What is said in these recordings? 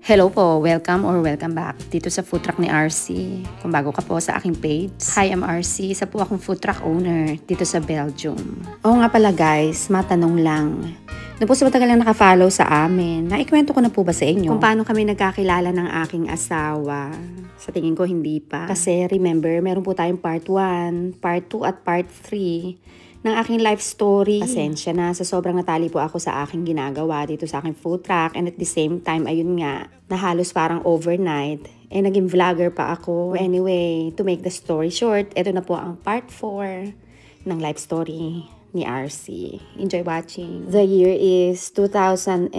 Hello po, welcome back dito sa food truck ni RC. Kung bago ka po sa aking page, hi, I'm RC. Isa po akong food truck owner dito sa Belgium. Oo nga pala guys, matanong lang. Doon po sa matagal lang nakafollow sa amin, naikwento ko na po ba sa inyo kung paano kami nagkakilala ng aking asawa? Sa tingin ko hindi pa. Kasi remember, meron po tayong part 1, part 2 at part 3 ng aking life story. Pasensya na sa sobrang natali po ako sa aking ginagawa dito sa aking food truck, and at the same time, ayun nga, na halos parang overnight, naging vlogger pa ako. Anyway, to make the story short, ito na po ang part 4 ng life story ni RC. Enjoy watching. The year is 2012.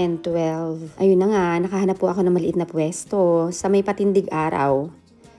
Ayun na nga, nakahanap po ako ng maliit na pwesto sa may patindig araw.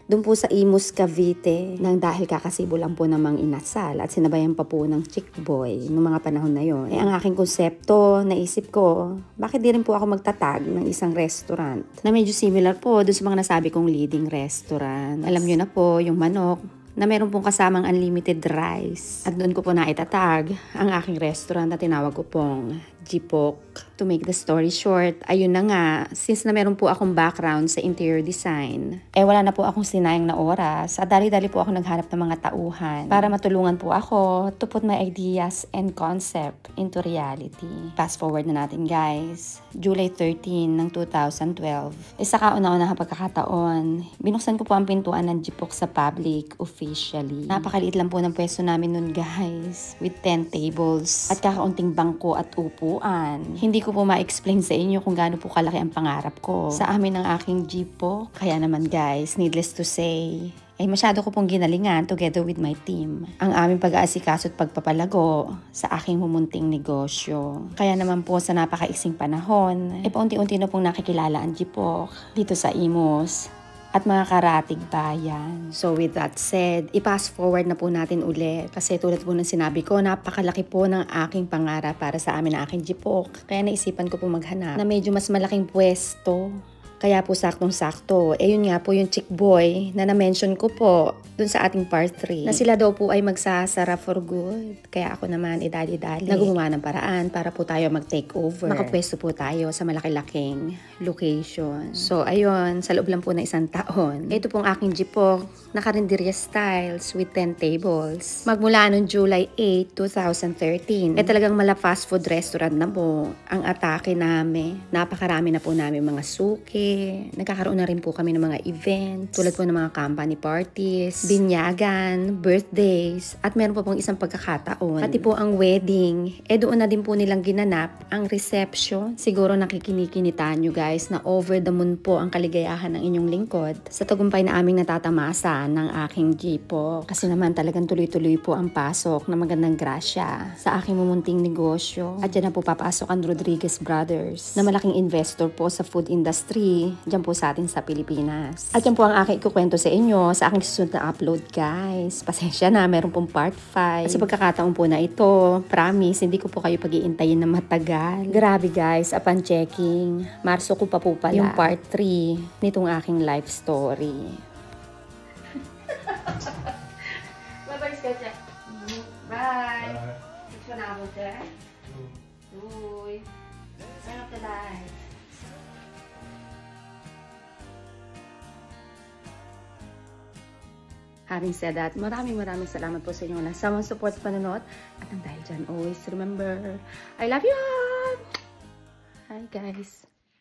Doon po sa Imus, Cavite, nang dahil kakasibo lang po namang inasal at sinabayan pa po ng chick boy noong mga panahon na yon. Ang aking konsepto, naisip ko, bakit di rin po ako magtatag ng isang restaurant na medyo similar po doon sa mga nasabi kong leading restaurant. Alam nyo na po, yung manok, na meron pong kasamang unlimited rice. At doon ko po naitatag ang aking restaurant na tinawag ko pong Jipok. To make the story short, ayun na nga, since na meron po akong background sa interior design, wala na po akong sinayang na oras at dali-dali po ako naghanap ng mga tauhan para matulungan po ako to put my ideas and concept into reality. Fast forward na natin guys, July 13 ng 2012. Sa kauna-unahang pagkakataon, binuksan ko po ang pintuan ng Jipok sa public officially. Napakaliit lang po ng pwesto namin nun guys, with 10 tables at kakaunting bangko at upuan. Hindi ko po ma-explain sa inyo kung gaano po kalaki ang pangarap ko sa amin ng aking Jipok. Kaya naman guys, needless to say, masyado ko pong ginalingan together with my team ang aming pag-aasikaso at pagpapalago sa aking mumunting negosyo. Kaya naman po sa napakaiksing panahon, paunti-unti na pong nakikilala ang Jipok dito sa Imus at mga karatig bayan. So with that said, i-fast forward na po natin ulit. Kasi tulad po ng sinabi ko, napakalaki po ng aking pangarap para sa amin na aking Jipok. Kaya naisipan ko po maghanap na medyo mas malaking pwesto. Kaya po saktong-sakto. Yun nga po yung chick boy na na-mention ko po dun sa ating part 3. Na sila daw po ay magsasara for good. Kaya ako naman dali-dali naggumawa ng paraan para po tayo mag-take over. Makapwesto po tayo sa malaki-laking location. So ayun, sa loob lang po ng isang taon. Ito pong aking Jipok, nakarinderya styles with 10 tables. Magmula noong July 8, 2013, talagang mala fast food restaurant na po ang atake namin. Napakarami na po namin mga suki. Nagkakaroon na rin po kami ng mga events, tulad po ng mga company parties, binyagan, birthdays, at meron po pong isang pagkakataon, pati po ang wedding, doon na din po nilang ginanap ang reception. Siguro nakikinikinita nyo guys na over the moon po ang kaligayahan ng inyong lingkod sa tagumpay na aming natatamasa ng aking Jipok. Kasi naman talagang tuloy-tuloy po ang pasok ng magandang grasya sa aking mumunting negosyo. At dyan na po papasok ang Rodriguez Brothers na malaking investor po sa food industry dyan po sa atin sa Pilipinas. At yan po ang aking ikukwento sa inyo sa aking susunod na upload guys. Pasensya na, meron pong part 5. Sa pagkakataon po na ito, promise, hindi ko po kayo pag-iintayin na matagal. Grabe guys, upon checking, Marso ko pa po pala yung part 3 nitong aking life story. Bye-bye, Sketcha. Bye. It's for now, okay? Uy. Turn off the light. Having said that, maraming salamat po sa inyong nasamang support, panonood. At ang dahil dyan, always remember, I love you all! Hi guys!